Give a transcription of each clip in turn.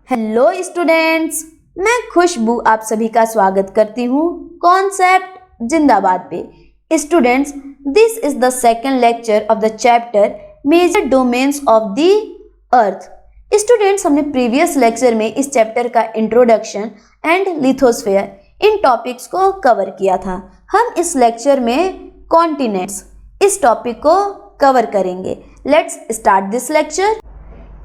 Hello students, मैं खुशबू आप सभी का स्वागत करती हूँ कॉन्सेप्ट जिंदाबाद पे। Students, this is the second lecture of the chapter major domains of the earth. Students, हमने प्रीवियस लेक्चर में इस चैप्टर का इंट्रोडक्शन एंड लिथोस्फेयर इन टॉपिक्स को कवर किया था। हम इस लेक्चर में कॉन्टिनेंट्स इस टॉपिक को कवर करेंगे। Let's start this lecture.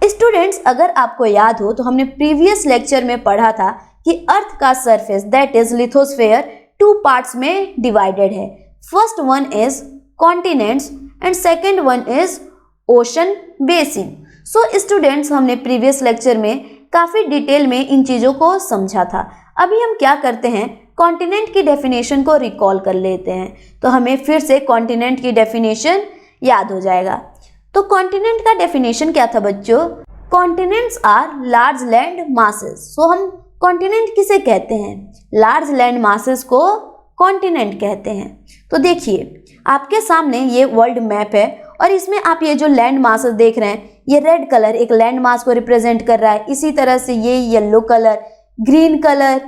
Students, अगर आपको याद हो तो हमने प्रीवियस लेक्चर में पढ़ा था कि अर्थ का surface that is lithosphere two parts में डिवाइडेड है। First one is continents and second one is ocean basin. So students, हमने प्रीवियस लेक्चर में काफी डिटेल में इन चीजों को समझा था। अभी हम क्या करते हैं, कॉन्टिनेंट की डेफिनेशन को रिकॉल कर लेते हैं तो हमें फिर से कॉन्टिनेंट की डेफिनेशन याद हो जाएगा। तो कॉन्टिनेंट का डेफिनेशन क्या था बच्चों? Continents are large land masses. So हम कॉन्टिनेंट किसे कहते हैं? लार्ज लैंड मासेस को कॉन्टिनेंट कहते हैं। तो देखिए, आपके सामने ये वर्ल्ड मैप है और इसमें आप ये जो लैंड मासेस देख रहे हैं, ये रेड कलर एक लैंड मास को रिप्रेजेंट कर रहा है। इसी तरह से ये yellow colour, green colour,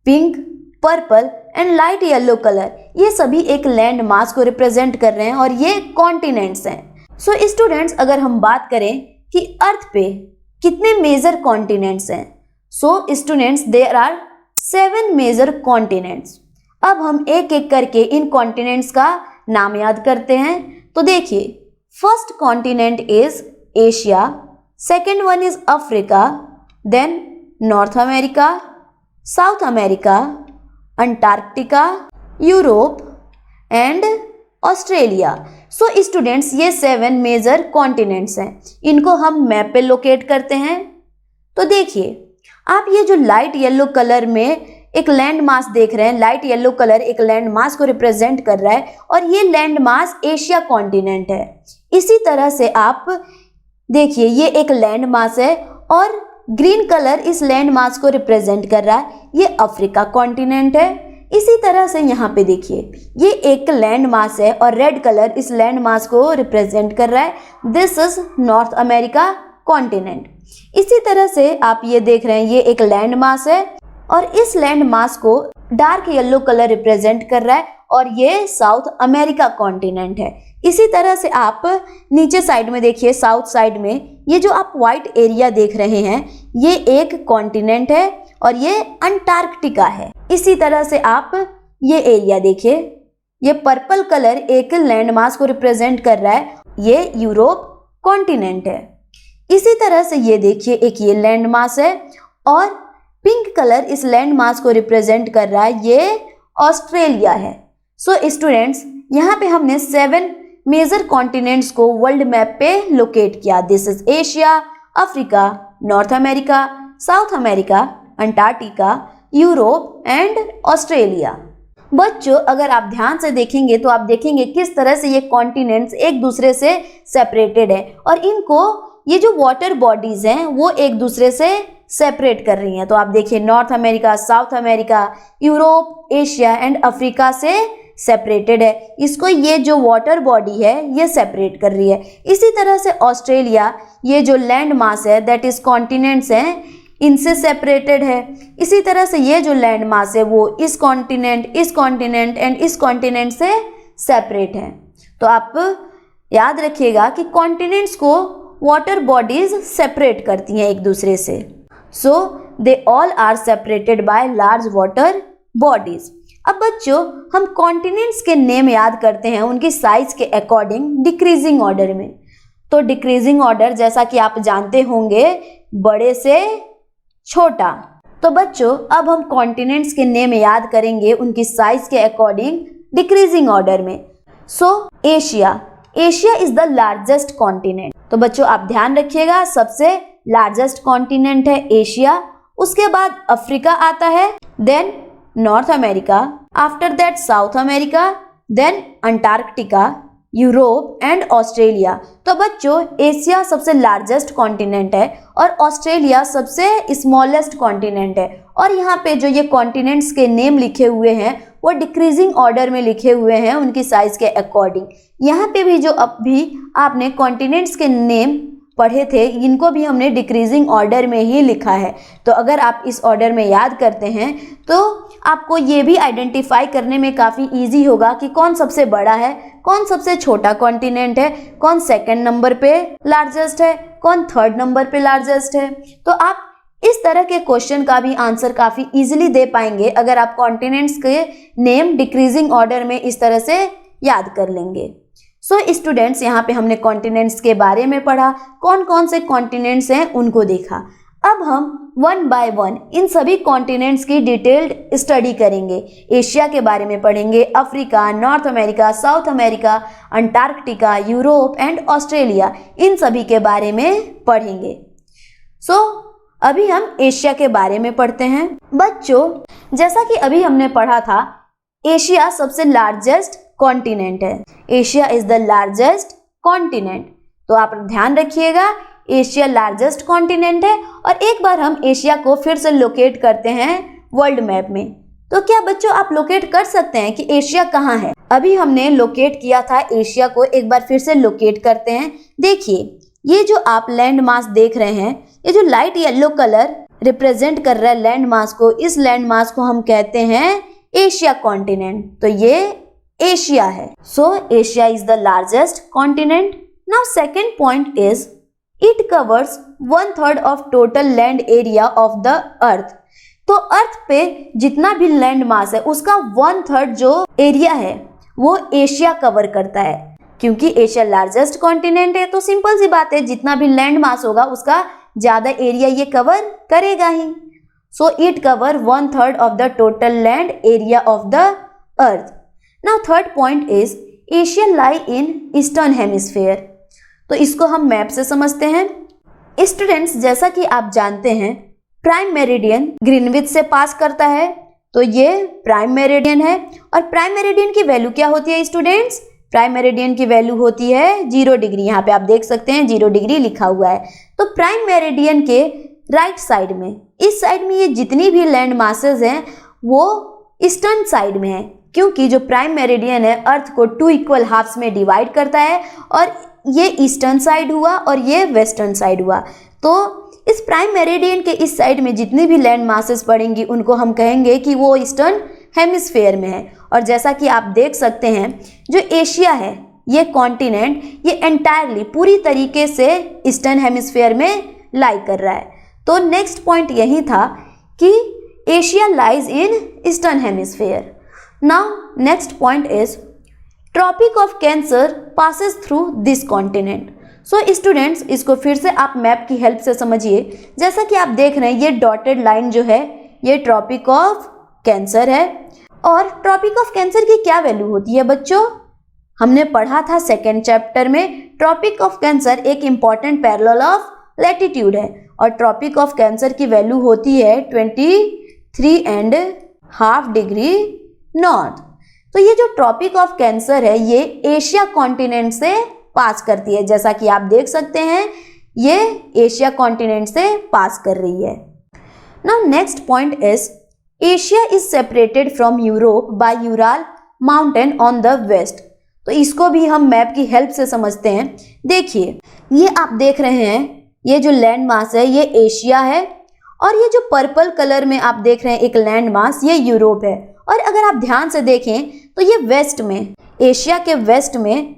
pink, purple and light yellow colour, ये सभी एक लैंड मास को रिप्रेजेंट कर रहे हैं और ये कॉन्टिनेंट्स हैं। सो स्टूडेंट्स, अगर हम बात करें कि अर्थ पे कितने मेजर कॉन्टिनेंट्स हैं, so students there are 7 major continents. अब हम एक एक करके इन कॉन्टिनेंट्स का नाम याद करते हैं। तो देखिए, first continent is Asia, second one is Africa, then North America, South America, Antarctica, Europe and Australia. So students, ये 7 मेजर कॉन्टिनेंट्स हैं। इनको हम मैप पे लोकेट करते हैं। तो देखिए, आप ये जो लाइट येलो कलर में एक लैंड मास देख रहे हैं, लाइट येलो कलर एक लैंड मास को रिप्रेजेंट कर रहा है और ये लैंड मास एशिया कॉन्टिनेंट है। इसी तरह से आप देखिए, ये एक लैंड मास है और ग्रीन कलर इस लैंड मास को रिप्रेजेंट कर रहा है, ये अफ्रीका कॉन्टिनेंट है। इसी तरह से यहाँ पे देखिए, ये एक लैंड मास है और रेड कलर इस लैंड मास को रिप्रेजेंट कर रहा है, this is north America continent. इसी तरह से आप ये देख रहे हैं, ये एक लैंड मास है और इस लैंड मास को डार्क येलो कलर रिप्रेजेंट कर रहा है और ये साउथ अमेरिका कॉन्टिनेंट है। इसी तरह से आप नीचे साइड में देखिए, साउथ साइड में ये जो आप व्हाइट एरिया देख रहे हैं, ये एक कॉन्टिनेंट है और ये अंटार्कटिका है। इसी तरह से आप ये एरिया देखिए, ये पर्पल कलर एक लैंड मास को रिप्रेजेंट कर रहा है, ये यूरोप कॉन्टिनेंट है। इसी तरह से ये देखिए, एक ये लैंड मास है और पिंक कलर इस लैंड मास को रिप्रेजेंट कर रहा है, ये ऑस्ट्रेलिया है। सो स्टूडेंट्स, यहाँ पे हमने 7 मेजर कॉन्टिनेंट्स को वर्ल्ड मैप पे लोकेट किया। This is Asia, Africa, North America, South America, Antarctica, Europe and Australia. बच्चों, अगर आप ध्यान से देखेंगे तो आप देखेंगे किस तरह से ये कॉन्टिनेंट्स एक दूसरे से सेपरेटेड है और इनको ये जो वाटर बॉडीज हैं वो एक दूसरे से सेपरेट कर रही हैं। तो आप देखिए, north America, South America, Europe, Asia and Africa से सेपरेटेड है। इसको ये जो वाटर बॉडी है ये सेपरेट कर रही है। इसी तरह से ऑस्ट्रेलिया, ये जो लैंड मास है दैट इज कॉन्टिनेंट्स हैं, इनसे सेपरेटेड है। इसी तरह से ये जो लैंड मास है वो इस कॉन्टिनेंट एंड इस कॉन्टिनेंट से सेपरेट है। तो आप याद रखिएगा कि कॉन्टिनेंट्स को वाटर बॉडीज सेपरेट करती हैं एक दूसरे से। So they all are separated by large water bodies. अब बच्चों, हम कॉन्टिनेंट्स के नेम याद करते हैं उनकी साइज के अकॉर्डिंग डिक्रीजिंग ऑर्डर में। तो डिक्रीजिंग ऑर्डर जैसा कि आप जानते होंगे, बड़े से छोटा। तो बच्चों, अब हम कॉन्टिनेंट्स के नेम याद करेंगे उनकी साइज के अकॉर्डिंग डिक्रीजिंग ऑर्डर में। सो Asia is the largest continent. तो बच्चों, आप ध्यान रखिएगा, सबसे लार्जेस्ट कॉन्टिनेंट है एशिया, उसके बाद अफ्रीका आता है, then North America, after that South America, then Antarctica, Europe and Australia. तो बच्चों, एशिया सबसे लार्जेस्ट कॉन्टिनेंट है और ऑस्ट्रेलिया सबसे स्मॉलेस्ट कॉन्टिनेंट है। और यहाँ पे जो ये कॉन्टिनेंट्स के नेम लिखे हुए हैं वो डिक्रीजिंग ऑर्डर में लिखे हुए हैं उनकी साइज के अकॉर्डिंग। यहाँ पे भी जो अभी आपने कॉन्टिनेंट्स के नेम पढ़े थे इनको भी हमने डिक्रीजिंग ऑर्डर में ही लिखा है। तो अगर आप इस ऑर्डर में याद करते हैं तो आपको ये भी आइडेंटिफाई करने में काफ़ी इजी होगा कि कौन सबसे बड़ा है, कौन सबसे छोटा कॉन्टिनेंट है, कौन सेकंड नंबर पे लार्जेस्ट है, कौन थर्ड नंबर पे लार्जेस्ट है। तो आप इस तरह के क्वेश्चन का भी आंसर काफ़ी इजीली दे पाएंगे अगर आप कॉन्टिनेंट्स के नेम डिक्रीजिंग ऑर्डर में इस तरह से याद कर लेंगे। सो स्टूडेंट्स, यहाँ पे हमने कॉन्टिनेंट्स के बारे में पढ़ा, कौन कौन से कॉन्टिनेंट्स हैं उनको देखा। अब हम वन बाय वन इन सभी कॉन्टिनेंट्स की डिटेल्ड स्टडी करेंगे। एशिया के बारे में पढ़ेंगे, Africa, North America, South America, Antarctica, Europe and Australia, इन सभी के बारे में पढ़ेंगे। सो अभी हम एशिया के बारे में पढ़ते हैं। बच्चों, जैसा कि अभी हमने पढ़ा था, एशिया सबसे लार्जेस्ट कॉन्टिनेंट है। Asia is the largest continent. तो आप ध्यान रखिएगा, एशिया लार्जेस्ट कॉन्टिनेंट है। और एक बार हम एशिया को फिर से लोकेट करते हैं वर्ल्ड मैप में। तो क्या बच्चों आप लोकेट कर सकते हैं कि एशिया कहाँ है? अभी हमने लोकेट किया था एशिया को, एक बार फिर से लोकेट करते हैं। देखिए, ये जो आप लैंड मास देख रहे हैं, ये जो लाइट येलो कलर रिप्रेजेंट कर रहा है लैंड मास को, इस लैंड मास को हम कहते हैं एशिया कॉन्टिनेंट। तो ये एशिया है। सो Asia is the largest continent. Now second point is it covers 1/3 of total land area of the अर्थ। तो अर्थ पे जितना भी लैंड मास है उसका 1/3 जो एरिया है वो एशिया कवर करता है। क्योंकि एशिया लार्जेस्ट कॉन्टिनेंट है तो सिंपल सी बात है, जितना भी लैंड मास होगा उसका ज्यादा एरिया ये कवर करेगा ही। So it cover 1/3 of the total land area of the earth. Now third point is Asia lie in eastern hemisphere. तो इसको हम मैप से समझते हैं। स्टूडेंट्स, जैसा कि आप जानते हैं, प्राइम मेरिडियन ग्रीनविच से पास करता है। तो ये प्राइम मेरिडियन है। और प्राइम मेरिडियन की वैल्यू क्या होती है स्टूडेंट्स? प्राइम मेरिडियन की वैल्यू होती है 0 डिग्री। यहाँ पे आप देख सकते हैं 0 डिग्री लिखा हुआ है। तो प्राइम मेरिडियन के राइट साइड में, इस साइड में ये जितनी भी लैंड मासेस हैं वो ईस्टर्न साइड में है। क्योंकि जो प्राइम मेरिडियन है अर्थ को 2 इक्वल हाफ्स में डिवाइड करता है, और ये ईस्टर्न साइड हुआ और ये वेस्टर्न साइड हुआ। तो इस प्राइम मेरिडियन के इस साइड में जितनी भी लैंड मासेस पड़ेंगी उनको हम कहेंगे कि वो ईस्टर्न हेमिस्फेयर में है। और जैसा कि आप देख सकते हैं, जो एशिया है ये कॉन्टिनेंट, ये एंटायरली पूरी तरीके से ईस्टर्न हेमिस्फेयर में लाई कर रहा है। तो नेक्स्ट पॉइंट यही था कि Asia lies in eastern hemisphere. Now next point is tropic of cancer passes through this continent. So students, इसको फिर से आप मैप की हेल्प से समझिए। जैसा कि आप देख रहे हैं, ये डॉटेड लाइन जो है ये ट्रॉपिक ऑफ कैंसर है। और ट्रॉपिक ऑफ कैंसर की क्या वैल्यू होती है बच्चों? हमने पढ़ा था सेकेंड चैप्टर में, ट्रॉपिक ऑफ कैंसर एक इंपॉर्टेंट पैरेलल ऑफ लैटिट्यूड है। और ट्रॉपिक ऑफ कैंसर की वैल्यू होती है 23.5 डिग्री नॉर्थ। तो ये जो ट्रॉपिक ऑफ कैंसर है ये एशिया कॉन्टिनेंट से पास करती है। जैसा कि आप देख सकते हैं, ये एशिया कॉन्टिनेंट से पास कर रही है। Now next point is Asia is separated from Europe by Ural mountain on the west. तो इसको भी हम मैप की हेल्प से समझते हैं। देखिए, ये आप देख रहे हैं, ये जो लैंड मास है ये एशिया है, और ये जो पर्पल कलर में आप देख रहे हैं एक लैंड मास, ये यूरोप है। और अगर आप ध्यान से देखें तो ये वेस्ट में, एशिया के वेस्ट में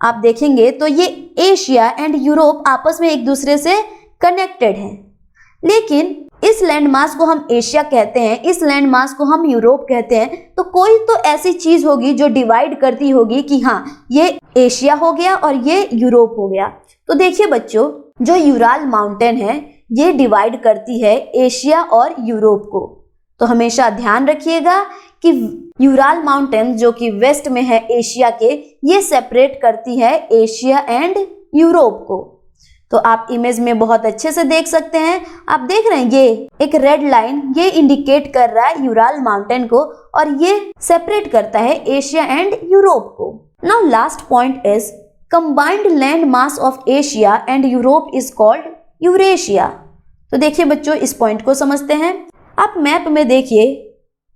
आप देखेंगे तो ये एशिया एंड यूरोप आपस में एक दूसरे से कनेक्टेड हैं। लेकिन इस लैंड मास को हम एशिया कहते हैं, इस लैंड मास को हम यूरोप कहते हैं। तो कोई तो ऐसी चीज होगी जो डिवाइड करती होगी कि हाँ ये एशिया हो गया और ये यूरोप हो गया। तो देखिए बच्चों, जो यूराल माउंटेन है ये डिवाइड करती है एशिया और यूरोप को। तो हमेशा ध्यान रखिएगा कि यूराल माउंटेन जो कि वेस्ट में है एशिया के, ये सेपरेट करती है एशिया एंड यूरोप को। तो आप इमेज में बहुत अच्छे से देख सकते हैं, आप देख रहे हैं ये एक रेड लाइन, ये इंडिकेट कर रहा है यूराल माउंटेन को, और ये सेपरेट करता है एशिया एंड यूरोप को। Now last point is combined land mass of Asia and Europe is called Eurasia. तो देखिए बच्चों, इस पॉइंट को समझते हैं। आप मैप में देखिए,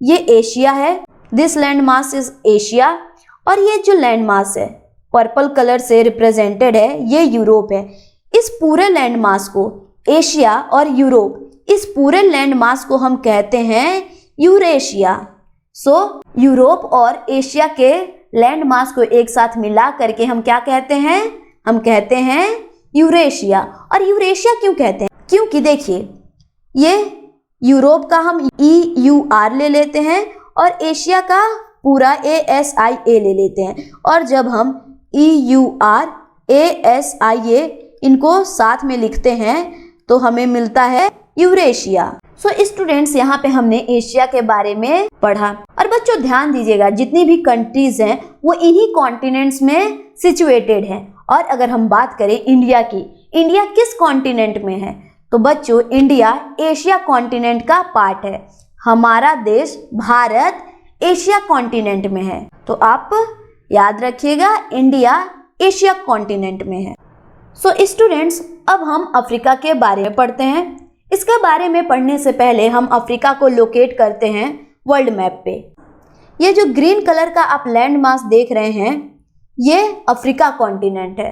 ये एशिया है, this land mass is Asia, और ये जो लैंड मास है पर्पल कलर से रिप्रेजेंटेड है ये यूरोप है। इस पूरे लैंड मास को, एशिया और यूरोप, इस पूरे लैंड मास को हम कहते हैं यूरेशिया। सो यूरोप और एशिया के लैंड मास को एक साथ मिला करके हम क्या कहते हैं? हम कहते हैं यूरेशिया। और यूरेशिया क्यों कहते हैं? क्योंकि देखिए, ये यूरोप का हम EUR ले लेते हैं और एशिया का पूरा ASIA ले लेते हैं, और जब हम EUR ASIA इनको साथ में लिखते हैं तो हमें मिलता है यूरेशिया। सो स्टूडेंट्स, यहाँ पे हमने एशिया के बारे में पढ़ा। और बच्चों ध्यान दीजिएगा, जितनी भी कंट्रीज हैं वो इन्हीं कॉन्टिनेंट्स में सिचुएटेड हैं। और अगर हम बात करें इंडिया की, इंडिया किस कॉन्टिनेंट में है? तो बच्चों, इंडिया एशिया कॉन्टिनेंट का पार्ट है। हमारा देश भारत एशिया कॉन्टिनेंट में है। तो आप याद रखिएगा, इंडिया एशिया कॉन्टिनेंट में है। सो स्टूडेंट्स, अब हम अफ्रीका के बारे में पढ़ते हैं। इसके बारे में पढ़ने से पहले हम अफ्रीका को लोकेट करते हैं वर्ल्ड मैप पे। ये जो ग्रीन कलर का आप लैंड मास देख रहे हैं, ये अफ्रीका कॉन्टिनेंट है।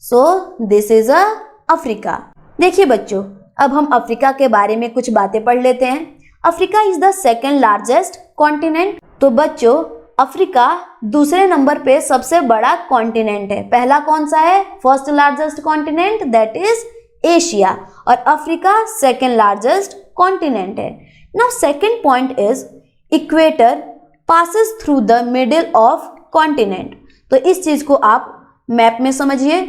So this is Africa. देखिए बच्चों, अब हम अफ्रीका के बारे में कुछ बातें पढ़ लेते हैं। Africa is the second largest continent. तो बच्चों, अफ्रीका दूसरे नंबर पे सबसे बड़ा कॉन्टिनेंट है। पहला कौन सा है? First largest continent, that is Asia, और अफ्रीका सेकेंड लार्जेस्ट कॉन्टिनेंट है। Now second point is equator passes through the middle of continent. तो इस चीज को आप मैप में समझिए।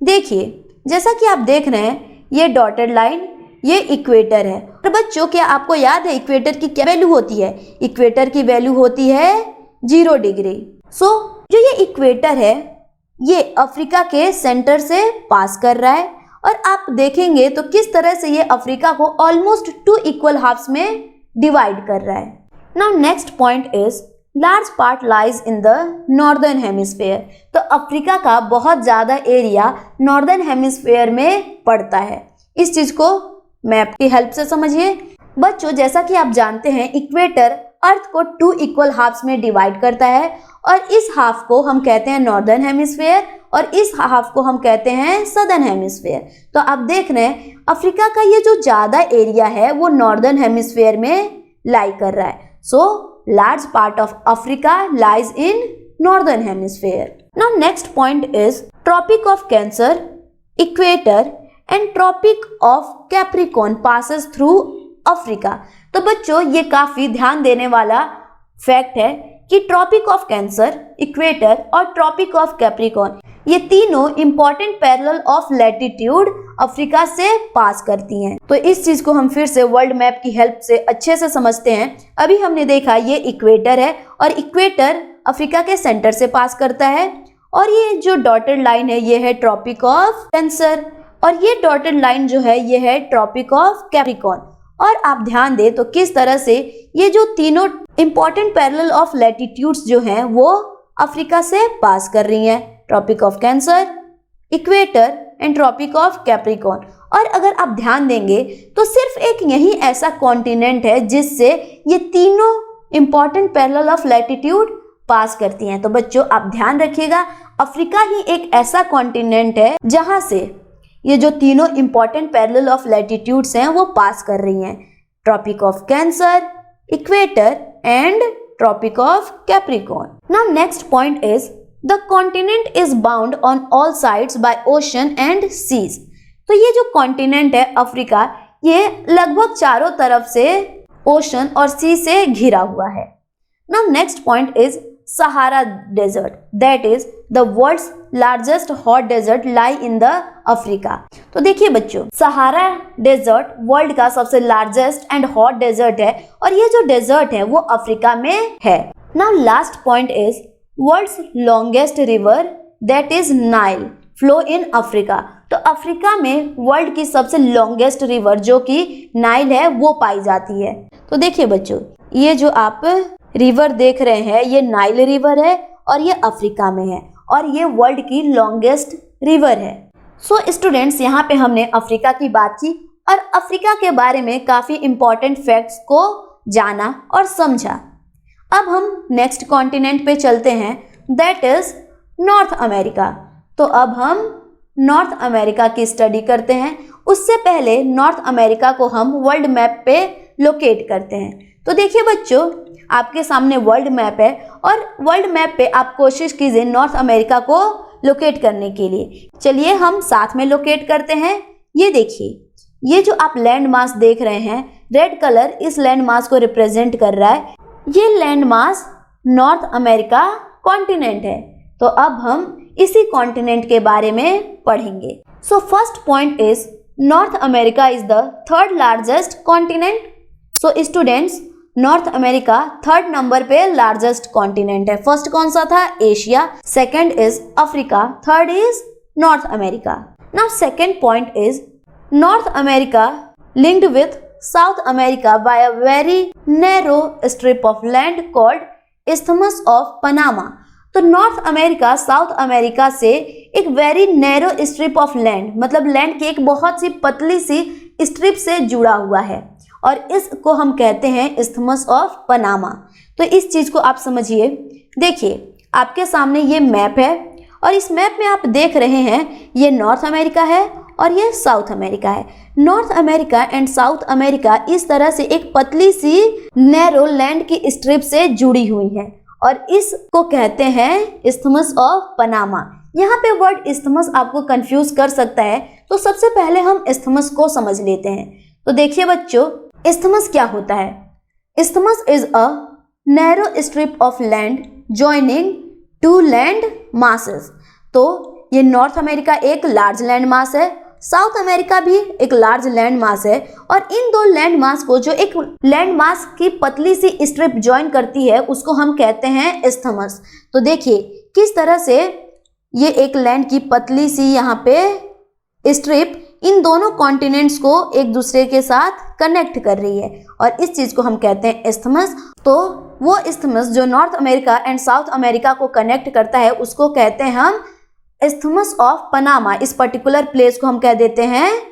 देखिए, जैसा कि आप देख रहे हैं, ये डॉटेड लाइन, ये इक्वेटर है। और बच्चों, क्या आपको याद है इक्वेटर की क्या वैल्यू होती है? इक्वेटर की वैल्यू होती है 0 डिग्री। सो जो ये इक्वेटर है, ये अफ्रीका के सेंटर से पास कर रहा है, और आप देखेंगे तो किस तरह से ये अफ्रीका को ऑलमोस्ट 2 इक्वल हाफ्स में डिवाइड कर रहा है। Now next point is large part lies in the northern hemisphere. तो अफ्रीका का बहुत ज्यादा एरिया नॉर्दर्न हेमिस्फेयर में पड़ता है। इस चीज को मैप की हेल्प से समझिए। बच्चों, जैसा कि आप जानते हैं, इक्वेटर अर्थ को 2 इक्वल हाफ्स में डिवाइड करता है, और इस हाफ को हम कहते हैं नॉर्दर्न हेमिस्फेयर और इस हाफ को हम कहते हैं सदर्न हेमिस्फेयर। तो आप देख रहे हैं, अफ्रीका का ये जो ज्यादा एरिया है वो नॉर्दर्न हेमिस्फेयर में लाई कर रहा है। So large part of Africa lies in northern hemisphere. Now next point is tropic of cancer, equator and tropic of capricorn passes through Africa. तो बच्चों, ये काफी ध्यान देने वाला फैक्ट है कि ट्रॉपिक ऑफ कैंसर, इक्वेटर और ट्रॉपिक ऑफ कैप्रिकॉर्न, ये तीनों important parallel of latitude Africa से पास करती हैं। तो इस चीज को हम फिर से वर्ल्ड मैप की हेल्प से अच्छे से समझते हैं। अभी हमने देखा ये इक्वेटर है, और इक्वेटर अफ्रीका के सेंटर से पास करता है, और ये जो डॉटेड लाइन है ये है ट्रॉपिक ऑफ कैंसर, और ये डॉटेड लाइन जो है ये है ट्रॉपिक ऑफ कैप्रिकॉर्न। और आप ध्यान दें तो किस तरह से ये जो तीनों इंपॉर्टेंट पैरेलल ऑफ लैटिट्यूड्स जो हैं वो अफ्रीका से पास कर रही हैं, tropic of cancer, equator and tropic of capricorn. और अगर आप ध्यान देंगे तो सिर्फ एक यही ऐसा कॉन्टिनेंट है जिससे ये तीनों इंपॉर्टेंट पैरेलल ऑफ लैटिट्यूड पास करती हैं। तो बच्चों, आप ध्यान रखिएगा, अफ्रीका ही एक ऐसा कॉन्टिनेंट है जहां से ये जो तीनों इंपॉर्टेंट पैरेलल ऑफ लैटिट्यूड्स हैं वो पास कर रही हैं, tropic of cancer, equator and tropic of capricorn. Now next point is the continent is bound on all sides by ocean and seas. तो ये जो कॉन्टिनेंट है अफ्रीका, ये लगभग चारों तरफ से ओशन और सी से घिरा हुआ है। Now next point is Sahara desert, that is the world's largest hot desert lie in the Africa. तो देखिए बच्चों, सहारा डेजर्ट वर्ल्ड का सबसे लार्जेस्ट एंड हॉट डेजर्ट है, और ये जो डेजर्ट है वो अफ्रीका में है। Now last point is world's longest river, that is Nile, flow in Africa. तो अफ्रीका में वर्ल्ड की सबसे लॉन्गेस्ट रिवर जो कि नाइल है वो पाई जाती है। तो देखिए बच्चों, ये जो आप रिवर देख रहे हैं ये नाइल रिवर है, और ये अफ्रीका में है, और ये वर्ल्ड की लॉन्गेस्ट रिवर है। सो स्टूडेंट्स, यहाँ पे हमने अफ्रीका की बात की और अफ्रीका के बारे में काफी इंपॉर्टेंट फैक्ट्स को जाना और समझा। अब हम नेक्स्ट कॉन्टिनेंट पे चलते हैं, दैट इज नॉर्थ अमेरिका। तो अब हम नॉर्थ अमेरिका की स्टडी करते हैं, उससे पहले नॉर्थ अमेरिका को हम वर्ल्ड मैप पे लोकेट करते हैं। तो देखिए बच्चों, आपके सामने वर्ल्ड मैप है और वर्ल्ड मैप पे आप कोशिश कीजिए नॉर्थ अमेरिका को लोकेट करने के लिए। चलिए हम साथ में लोकेट करते हैं। ये देखिए, ये जो आप लैंड मास देख रहे हैं, रेड कलर इस लैंड मास को रिप्रेजेंट कर रहा है। ये land mass north America continent है। तो अब हम इसी कॉन्टिनेंट के बारे में पढ़ेंगे। So first point is north America is the third largest continent. So students, north America third number पे लार्जेस्ट कॉन्टिनेंट है। फर्स्ट कौन सा था? Asia, second is Africa, third is north America. Now second point is north America linked with south America bye a very narrow strip of land called isthmus of Panama. तो north America South America से एक very narrow strip of land, मतलब land की एक बहुत सी पतली सी strip से जुड़ा हुआ है और इसको हम कहते हैं इस्थमस ऑफ पनामा। तो इस चीज को आप समझिए। देखिए, आपके सामने ये मैप है और इस मैप में आप देख रहे हैं ये नॉर्थ अमेरिका है और ये साउथ अमेरिका है। North America and south America इस तरह से एक पतली सी नैरो लैंड की स्ट्रिप से जुड़ी हुई है और इसको कहते हैं इस्थमस ऑफ पनामा। यहाँ पे वर्ड इस्थमस आपको कंफ्यूज कर सकता है, तो सबसे पहले हम इस्थमस को समझ लेते हैं। तो देखिए बच्चों, इस्थमस क्या होता है? Isthmus is a narrow strip of land joining two land masses. तो ये नॉर्थ अमेरिका एक लार्ज लैंड मास है, साउथ अमेरिका भी एक लार्ज लैंड मास है और इन दो लैंड मास को जो एक लैंड मास की पतली सी स्ट्रिप ज्वाइन करती है उसको हम कहते हैं इस्थमस। तो देखिए किस तरह से ये एक लैंड की पतली सी यहाँ पे स्ट्रिप इन दोनों कॉन्टिनेंट्स को एक दूसरे के साथ कनेक्ट कर रही है और इस चीज को हम कहते हैं इस्थमस। तो वो इस्थमस जो north America and south America को कनेक्ट करता है उसको कहते हैं हम इस्थमस ऑफ पनामा। इस पर्टिकुलर प्लेस को हम कह देते हैं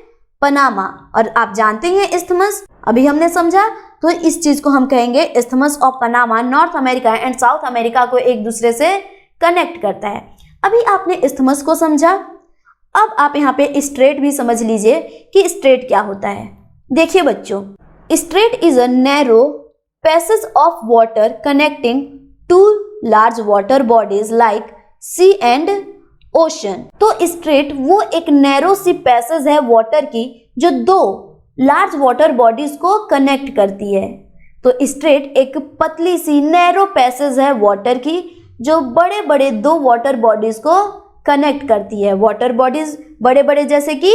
पनामा। और आप जानते हैं इस्थमस, अभी हमने समझा, तो इस चीज को हम कहेंगे isthmus of Panama. North America and south America को एक दूसरे से कनेक्ट करता है। अभी आपने इस्थमस को समझा, अब आप यहाँ पे स्ट्रेट भी समझ लीजिए कि स्ट्रेट क्या होता है। देखिए बच्चों, strait is a narrow passage of water connecting two large water bodies like sea and ocean. तो स्ट्रेट वो एक नैरो सी पैसेज है वाटर की जो दो लार्ज वाटर बॉडीज को कनेक्ट करती है। तो स्ट्रेट एक पतली सी नैरो पैसेज है वाटर की जो बड़े बड़े दो वाटर बॉडीज को कनेक्ट करती है। वाटर बॉडीज बड़े बड़े जैसे कि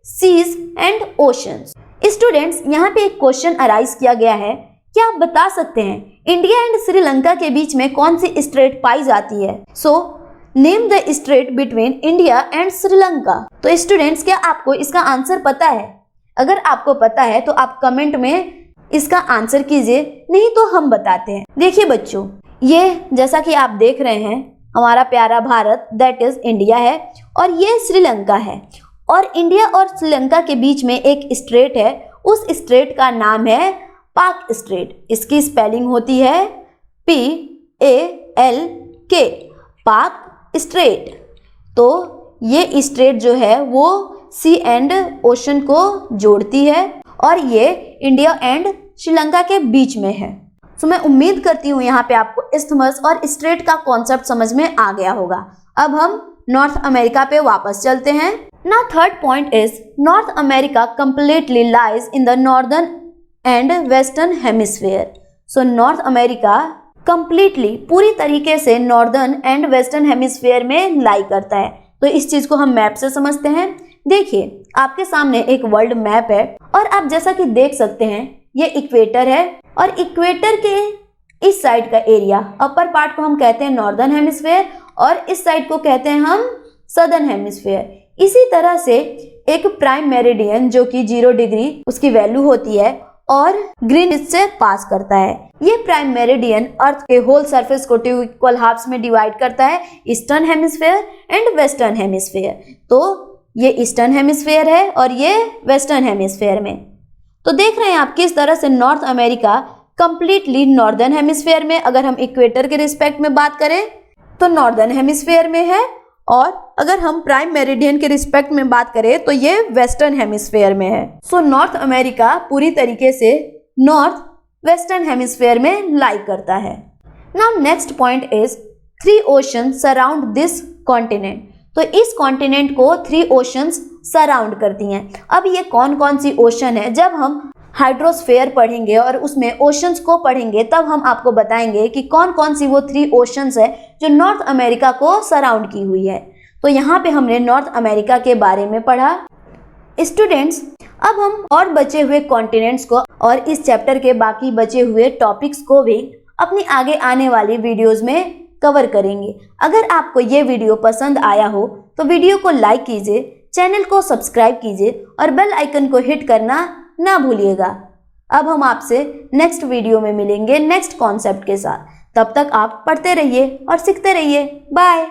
सीज एंड ओशंस। स्टूडेंट्स, यहाँ पे एक क्वेश्चन अराइज किया गया है, क्या आप बता सकते हैं इंडिया एंड श्रीलंका के बीच में कौन सी स्ट्रेट पाई जाती है? So name the straight between India and Sri Lanka. तो स्टूडेंट्स, क्या आपको इसका आंसर पता है? अगर आपको पता है तो आप कमेंट में इसका आंसर कीजिए, नहीं तो हम बताते हैं। देखिए बच्चों, ये जैसा कि आप देख रहे हैं हमारा प्यारा भारत दैट इज इंडिया है और ये श्रीलंका है और इंडिया और श्रीलंका के बीच में एक स्ट्रेट है। उस स्ट्रेट का नाम है पाक स्ट्रेट। इसकी स्पेलिंग होती है PALK, पाक स्ट्रेट। तो ये स्ट्रेट जो है वो सी एंड ओशन को जोड़ती है और ये इंडिया एंड श्रीलंका के बीच में है। तो मैं उम्मीद करती हूँ यहाँ पे आपको इस्थमस और स्ट्रेट का कॉन्सेप्ट समझ में आ गया होगा। अब हम नॉर्थ अमेरिका पे वापस चलते हैं। Now third point is north America completely lies in the northern and western hemisphere. So north America completely पूरी तरीके से नॉर्दर्न एंड वेस्टर्न हेमिस्फीयर में लाई करता है। तो इस चीज को हम मैप से समझते हैं। देखिए, आपके सामने एक वर्ल्ड मैप है और आप जैसा कि देख सकते हैं ये इक्वेटर है और इक्वेटर के इस साइड का एरिया, अपर पार्ट को हम कहते हैं नॉर्दर्न हेमिस्फीयर और इस साइड को कहते हैं हम सदर्न हेमिस्फीयर। इसी तरह से एक प्राइम मेरिडियन जो कि 0 डिग्री उसकी वैल्यू होती है और ग्रीनिच से पास करता है। ये प्राइम मेरिडियन अर्थ के होल सरफेस को 2 इक्वल हाफ्स में डिवाइड करता है, eastern hemisphere and western hemisphere. तो ये ईस्टर्न हेमिस्फीयर है और ये वेस्टर्न हेमिस्फीयर में। तो देख रहे हैं आप किस तरह से north America completely northern hemisphere में, अगर हम इक्वेटर के रिस्पेक्ट में बात करें तो नॉर्दर्न हेमिस्फीयर में है और अगर हम प्राइम मेरिडियन के रिस्पेक्ट में बात करें तो ये वेस्टर्न हेमिस्फेयर में है। सो नॉर्थ अमेरिका पूरी तरीके से नॉर्थ वेस्टर्न हेमिस्फेयर में लाई करता है। Now next point is 3 oceans surround this continent. तो इस कॉन्टिनेंट को 3 ओशंस सराउंड करती हैं। अब ये कौन कौन सी ओशन है, जब हम हाइड्रोस्फेयर पढ़ेंगे और उसमें ओशंस को पढ़ेंगे तब हम आपको बताएंगे कि कौन कौन सी वो 3 ओशंस है जो नॉर्थ अमेरिका को सराउंड की हुई है। तो यहाँ पे हमने नॉर्थ अमेरिका के बारे में पढ़ा। स्टूडेंट्स, अब हम और बचे हुए कॉन्टिनेंट्स को और इस चैप्टर के बाकी बचे हुए टॉपिक्स को भी अपनी आगे आने वाली वीडियोस में कवर करेंगे। अगर आपको ये वीडियो पसंद आया हो तो वीडियो को लाइक कीजिए, चैनल को सब्सक्राइब कीजिए और बेल आइकन को हिट करना ना भूलिएगा। अब हम आपसे नेक्स्ट वीडियो में मिलेंगे नेक्स्ट कॉन्सेप्ट के साथ। तब तक आप पढ़ते रहिए और सीखते रहिए। बाय।